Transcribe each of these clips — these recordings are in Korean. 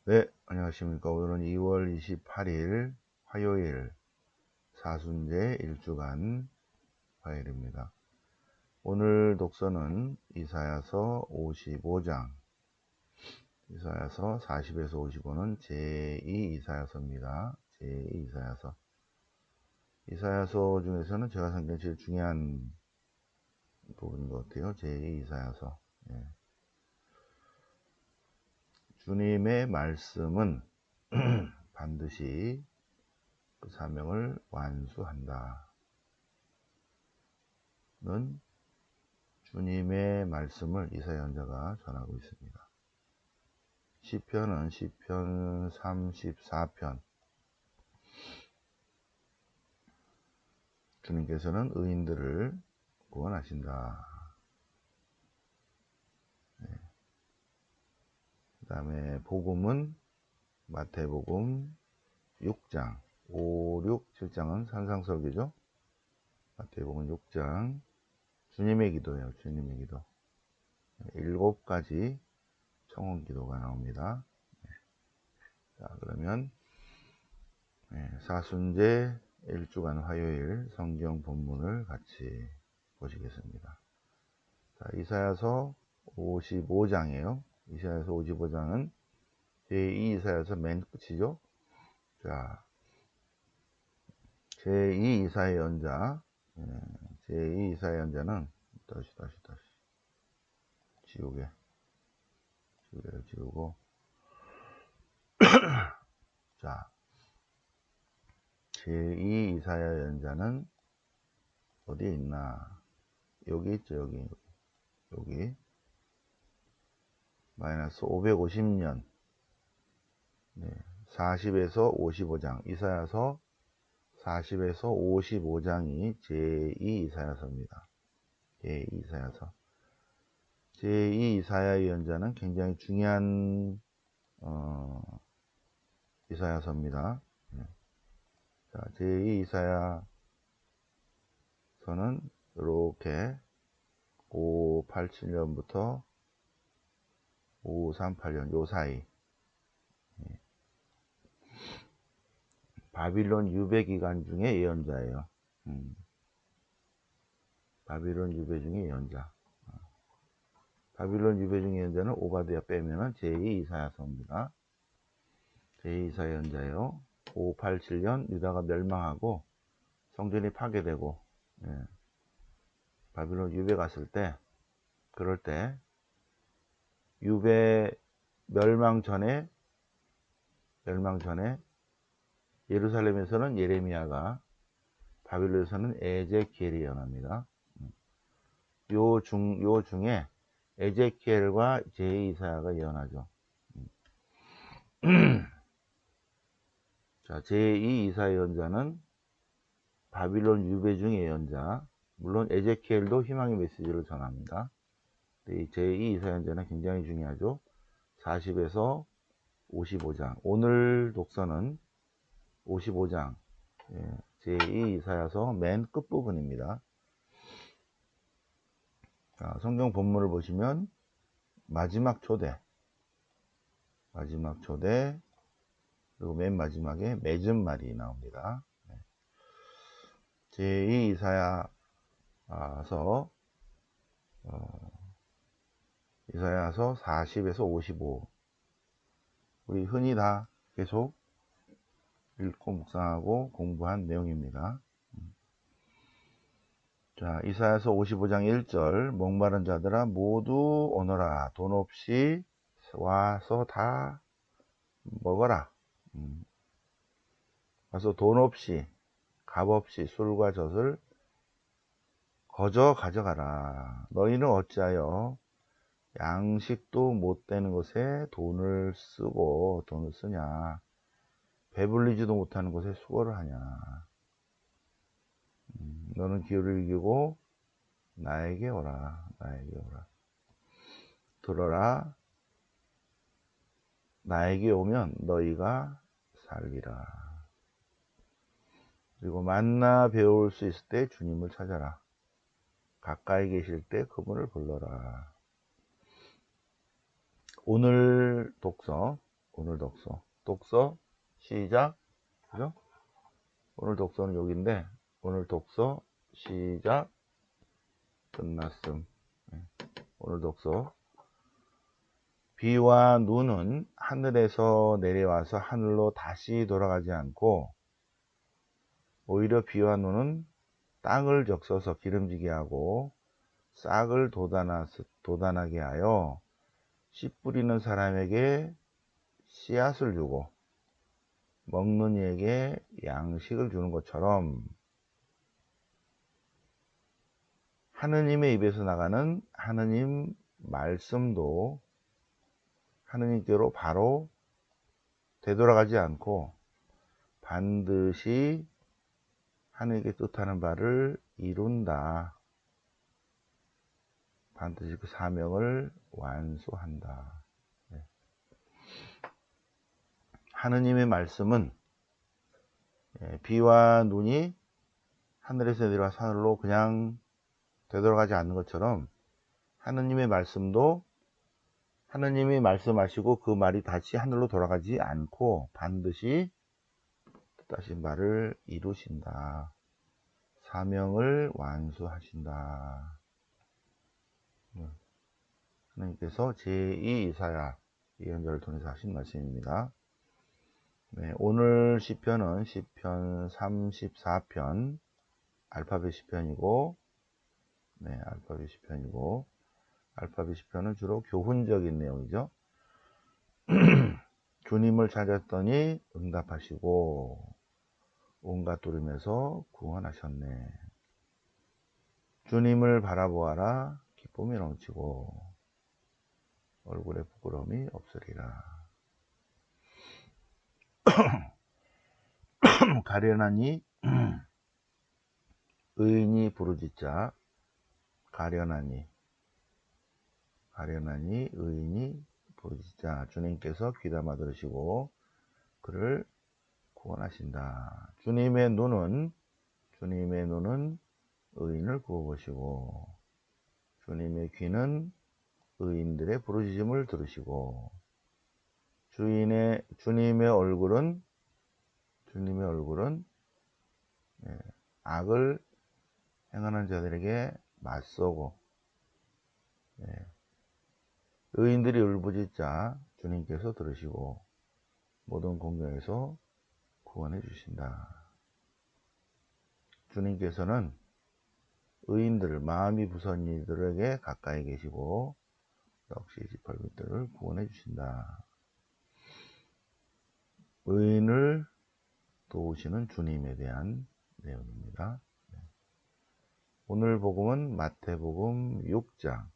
네, 안녕하십니까. 오늘은 2월 28일 화요일 사순제 1주간 화요일입니다. 오늘 독서는 이사야서 55장, 이사야서 40에서 55는 제2 이사야서입니다. 제2 이사야서. 이사야서 중에서는 제가 생각엔 제일 중요한 부분인 것 같아요. 제2 이사야서. 예. 주님의 말씀은 반드시 그 사명을 완수한다. 는 주님의 말씀을 이사야 선지자가 전하고 있습니다. 시편은 시편 34편. 주님께서는 의인들을 구원하신다. 네. 그 다음에 복음은 마태복음 6장 5, 6, 7장은 산상설교죠. 마태복음 6장 주님의 기도예요. 주님의 기도. 7가지 청원 기도가 나옵니다. 자, 그러면 사순제 1주간 화요일 성경 본문을 같이 보시겠습니다. 자, 이사야서 55장이에요. 이사야서 55장은 제2 이사야서 맨 끝이죠. 자, 제2 이사야 연자, 제2 이사야 연자는 다시 지우개를 지우고, 자, 제2 이사야 연자는 어디에 있나? 여기 있죠. 여기 마이너스 550년 40에서 55장 이사야서 40에서 55장이 제2 이사야서입니다. 제2 이사야서. 제2 이사야 예언자는 굉장히 중요한 이사야서입니다. 자, 제2 이사야서는 이렇게 587년부터 538년 요 사이 바빌론 유배 기간 중에 예언자예요. 바빌론 유배 중에 예언자. 바빌론 유배 중에 예언자는 오바댜 빼면은 제2 이사야서입니다. 제2 이사야 예언자예요. 587년 유다가 멸망하고 성전이 파괴되고 바빌론 유배 갔을 때, 그럴 때 유배 멸망 전에 예루살렘에서는 예레미야가, 바빌론에서는 에제키엘이 예언합니다. 요 중에 에제키엘과 제2이사야가 예언하죠. 자, 제2이사야 예언자는 바빌론 유배 중의 예언자. 물론 에제키엘도 희망의 메시지를 전합니다. 제2이사야 예언자는 굉장히 중요하죠. 40에서 55장. 오늘 독서는 55장. 제2 이사야서 맨 끝부분입니다. 자, 성경 본문을 보시면 마지막 초대, 그리고 맨 마지막에 맺은 말이 나옵니다. 제2 이사야서 40에서 55. 우리 흔히 다 계속 읽고 묵상하고 공부한 내용입니다. 자, 이사야서 55장 1절. 목마른 자들아 모두 오너라. 돈 없이 와서 다 먹어라. 와서 돈 없이, 값 없이 술과 젖을 거저 가져가라. 너희는 어찌하여 양식도 못 되는 것에 돈을 쓰냐. 배불리지도 못하는 것에 수고를 하냐. 너는 기회를 이기고 나에게 오라. 들어라. 나에게 오면 너희가 살리라. 그리고 만나 배울 수 있을 때 주님을 찾아라. 가까이 계실 때 그분을 불러라. 오늘 독서 오늘 독서. 독서, 시작. 그죠? 오늘 독서는 여기인데, 오늘 독서, 시작, 끝났음. 오늘 독서. 비와 눈은 하늘에서 내려와서 하늘로 다시 돌아가지 않고, 오히려 비와 눈은 땅을 적셔서 기름지게 하고, 싹을 돋아나게 하여, 씨 뿌리는 사람에게 씨앗을 주고, 먹는 이에게 양식을 주는 것처럼, 하느님의 입에서 나가는 하느님 말씀도 하느님께로 바로 되돌아가지 않고 반드시 하느님께 뜻하는 바를 이룬다. 반드시 그 사명을 완수한다. 네. 하느님의 말씀은 비와 눈이 하늘에서 내려와 하늘로 그냥 되돌아가지 않는 것처럼 하느님의 말씀도 하느님이 말씀하시고 그 말이 다시 하늘로 돌아가지 않고 반드시 뜻하신 바를 이루신다. 사명을 완수하신다. 하나님께서 제2 이사야 예언자를 통해서 하신 말씀입니다. 네, 오늘 시편은 시편 34편 알파벳 시편이고, 네, 알파벳 시편이고, 알파벳 시편은 주로 교훈적인 내용이죠. 주님을 찾았더니 응답하시고 온갖 두려움에서 구원하셨네. 주님을 바라보아라 기쁨이 넘치고 얼굴에 부끄러움이 없으리라. 가련하니 의인이 부르짖자. 가련하니 의인이 부르짖자. 주님께서 귀담아 들으시고 그를 구원하신다. 주님의 눈은 의인을 구워보시고 주님의 귀는 의인들의 부르짖음을 들으시고 주님의 얼굴은 악을 행하는 자들에게 맞서고 의인들이 울부짖자 주님께서 들으시고 모든 공경에서 구원해 주신다. 주님께서는 의인들, 마음이 부선 이들에게 가까이 계시고 역시 지팔구들을 구원해 주신다. 의인을 도우시는 주님에 대한 내용입니다. 오늘 복음은 마태복음 6장.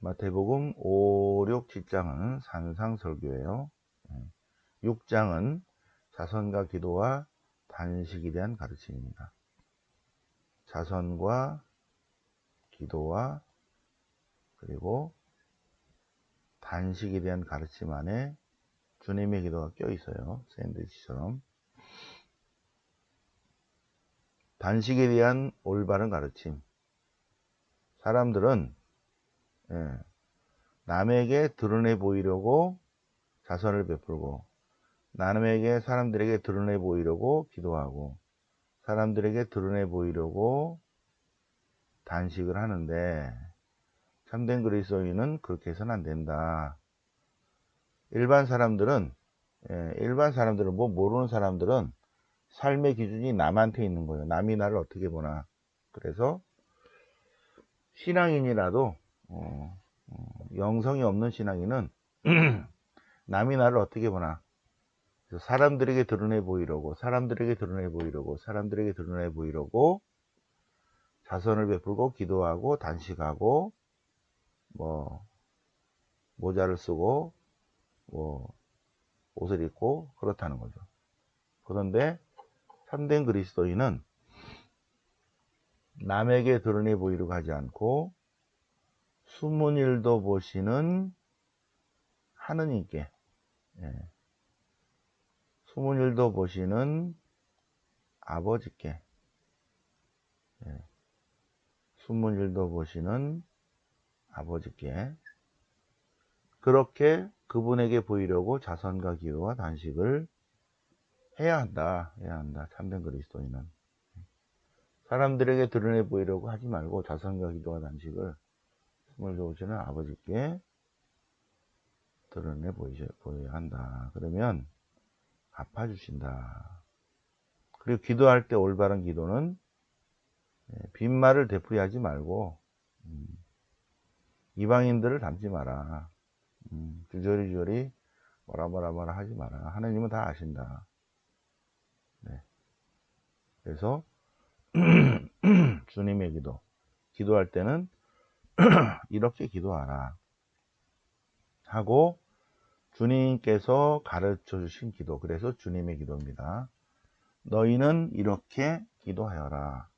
마태복음 5, 6, 7장은 산상설교예요. 6장은 자선과 기도와 단식에 대한 가르침입니다. 자선과 기도와 그리고 단식에 대한 가르침 안에 주님의 기도가 껴있어요. 샌드위치처럼. 단식에 대한 올바른 가르침. 사람들은 남에게 드러내 보이려고 자선을 베풀고 사람들에게 드러내 보이려고 기도하고 사람들에게 드러내 보이려고 단식을 하는데 참된 그리스도인은 그렇게 해서는 안 된다. 일반 사람들은 뭐 모르는 사람들은 삶의 기준이 남한테 있는 거예요. 남이 나를 어떻게 보나. 그래서 신앙인이라도 영성이 없는 신앙인은 남이 나를 어떻게 보나. 그래서 사람들에게 드러내 보이려고 자선을 베풀고 기도하고 단식하고 뭐 모자를 쓰고 뭐 옷을 입고 그렇다는 거죠. 그런데 참된 그리스도인은 남에게 드러내 보이려고 하지 않고 숨은 일도 보시는 하느님께 숨은 일도 보시는 아버지께 숨은 일도 보시는 아버지께 그렇게 그분에게 보이려고 자선과 기도와 단식을 해야 한다. 참된 그리스도인은. 사람들에게 드러내 보이려고 하지 말고 자선과 기도와 단식을 숨을 좋으시는 아버지께 드러내 보여야 한다. 그러면 갚아주신다. 그리고 기도할 때 올바른 기도는 빈말을 되풀이하지 말고 이방인들을 닮지 마라. 주저리주저리 뭐라 하지 마라. 하나님은 다 아신다. 네. 그래서 주님의 기도할 때는 이렇게 기도하라 하고 주님께서 가르쳐 주신 기도, 그래서 주님의 기도입니다. 너희는 이렇게 기도하여라.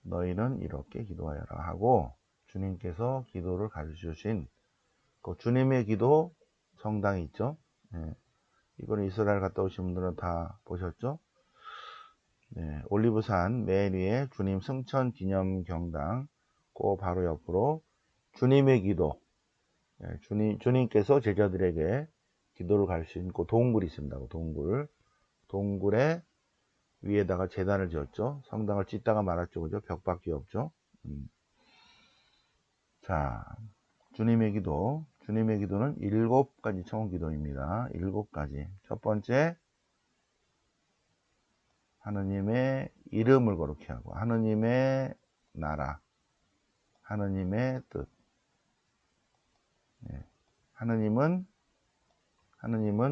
너희는 이렇게 기도하여라 하고 주님께서 기도를 가르쳐 주신 그 주님의 기도 성당이 있죠. 네. 이번에 이스라엘 갔다 오신 분들은 다 보셨죠? 네. 올리브산 맨 위에 주님 승천 기념 경당 그 바로 옆으로 주님의 기도, 네. 주님께서 제자들에게 기도를 가르치신 그 동굴이 있습니다. 그 동굴에 위에다가 제단을 지었죠. 성당을 짓다가 말았죠. 그죠? 벽밖에 없죠. 자, 주님의 기도는 7가지 청원 기도입니다. 7가지. 첫 번째, 하느님의 이름을 거룩히 하고 하느님의 나라, 하느님의 뜻. 네. 하느님은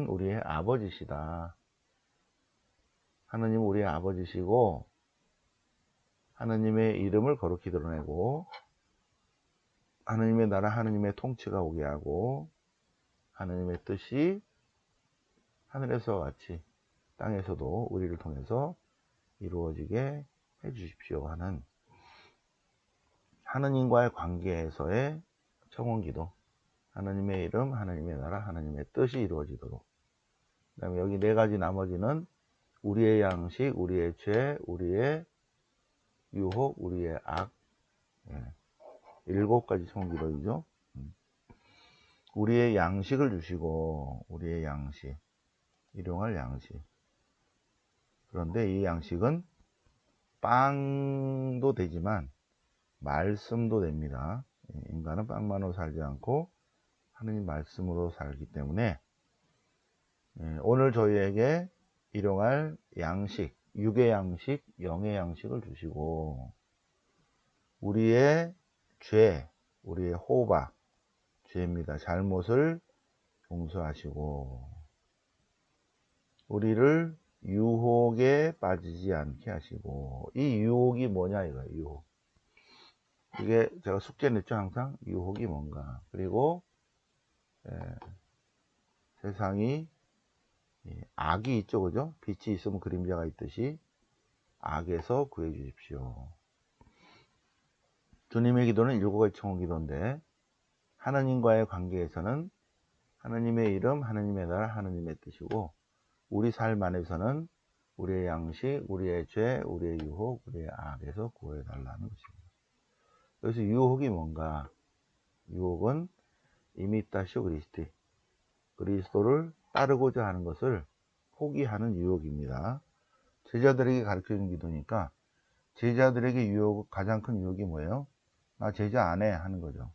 우리의 아버지시다. 하느님은 우리의 아버지시고 하느님의 이름을 거룩히 드러내고 하느님의 나라, 하느님의 통치가 오게 하고 하느님의 뜻이 하늘에서와 같이 땅에서도 우리를 통해서 이루어지게 해주십시오 하는 하느님과의 관계에서의 청원기도, 하느님의 이름, 하느님의 나라, 하느님의 뜻이 이루어지도록. 그 다음에 여기 4가지 나머지는 우리의 양식, 우리의 죄, 우리의 유혹, 우리의 악. 7가지 청원기도이죠. 우리의 양식을 주시고 우리의 양식, 일용할 양식. 그런데 이 양식은 빵도 되지만 말씀도 됩니다. 인간은 빵만으로 살지 않고 하느님 말씀으로 살기 때문에 오늘 저희에게 일용할 양식, 육의 양식, 영의 양식을 주시고 우리의 죄, 우리의 호바, 죄입니다. 잘못을 용서하시고 우리를 유혹에 빠지지 않게 하시고, 이 유혹이 뭐냐 이거예요. 유혹. 이게 제가 숙제 냈죠. 항상 유혹이 뭔가. 그리고 세상이 악이 있죠. 그죠? 빛이 있으면 그림자가 있듯이 악에서 구해 주십시오. 주님의 기도는 7가지 청원 기도인데 하나님과의 관계에서는 하나님의 이름, 하나님의 나라, 하나님의 뜻이고 우리 삶 안에서는 우리의 양식, 우리의 죄, 우리의 유혹, 우리의 악에서 구해달라는 것입니다. 그래서 유혹이 뭔가? 유혹은 이미타시오 그리스티, 그리스도를 따르고자 하는 것을 포기하는 유혹입니다. 제자들에게 가르쳐준 기도니까 제자들에게 가장 큰 유혹이 뭐예요? 나 제자 안 해 하는 거죠.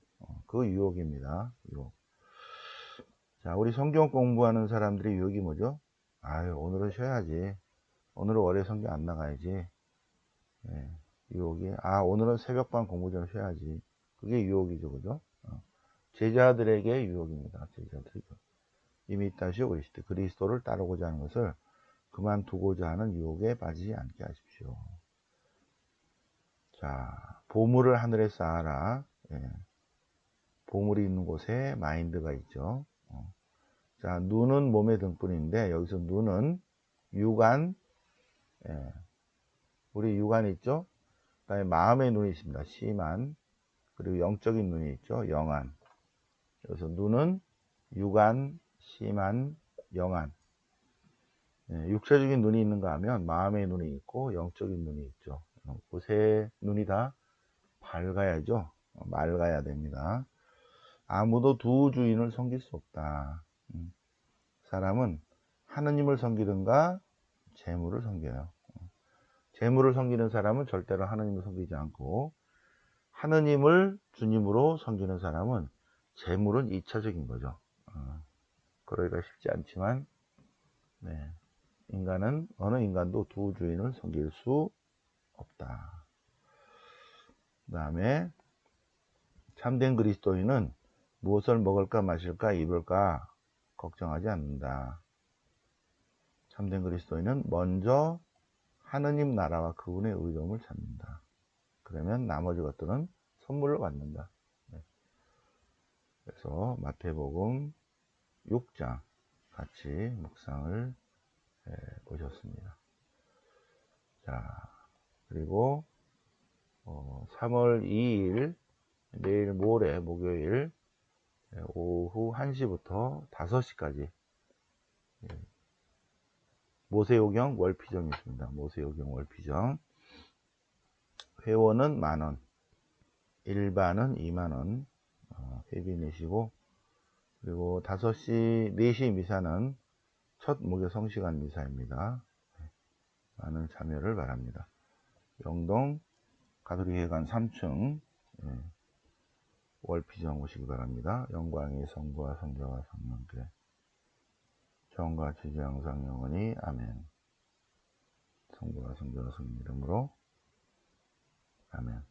그 유혹입니다. 유혹. 자, 우리 성경 공부하는 사람들의 유혹이 뭐죠? 아유, 오늘은 쉬어야지. 오늘은 월요 성경 안 나가야지. 유혹이, 오늘은 새벽반 공부 좀 쉬어야지. 그게 유혹이죠, 그죠? 제자들에게 유혹입니다. 제자들에게. 이미타시오 그리스도, 그리스도를 따르고자 하는 것을 그만두고자 하는 유혹에 빠지지 않게 하십시오. 자, 보물을 하늘에 쌓아라. 보물이 있는 곳에 마인드가 있죠. 자, 눈은 몸의 등불인데 여기서 눈은 육안, 우리 육안이 있죠. 그 다음에 마음의 눈이 있습니다. 심안. 그리고 영적인 눈이 있죠. 영안. 그래서 눈은 육안, 심안, 영안. 육체적인 눈이 있는가 하면 마음의 눈이 있고 영적인 눈이 있죠. 그 세 눈이 다 밝아야죠. 맑아야 됩니다. 아무도 두 주인을 섬길 수 없다. 사람은 하느님을 섬기든가 재물을 섬겨요. 재물을 섬기는 사람은 절대로 하느님을 섬기지 않고, 하느님을 주님으로 섬기는 사람은 재물은 2차적인 거죠. 그러기가 쉽지 않지만, 네. 인간은, 어느 인간도 두 주인을 섬길 수 없다. 그 다음에 참된 그리스도인은 무엇을 먹을까 마실까 입을까 걱정하지 않는다. 참된 그리스도인은 먼저 하느님 나라와 그분의 의로움을 찾는다. 그러면 나머지 것들은 선물로 받는다. 그래서 마태복음 6장 같이 묵상을 보셨습니다. 자, 그리고 3월 2일 내일 모레 목요일 오후 1시부터 5시까지 모세오경 월피정이 있습니다. 모세오경 월피정. 회원은 10,000원, 일반은 20,000원 회비 내시고, 그리고 5시, 4시 미사는 첫 목요 성시간 미사입니다. 많은 참여를 바랍니다. 영동 가톨릭회관 3층 월피정 오시기 바랍니다. 영광의 성부와 성자와 성령께 정과 지지 항상 영원히 아멘. 성부와 성자와 성령 이름으로 아멘.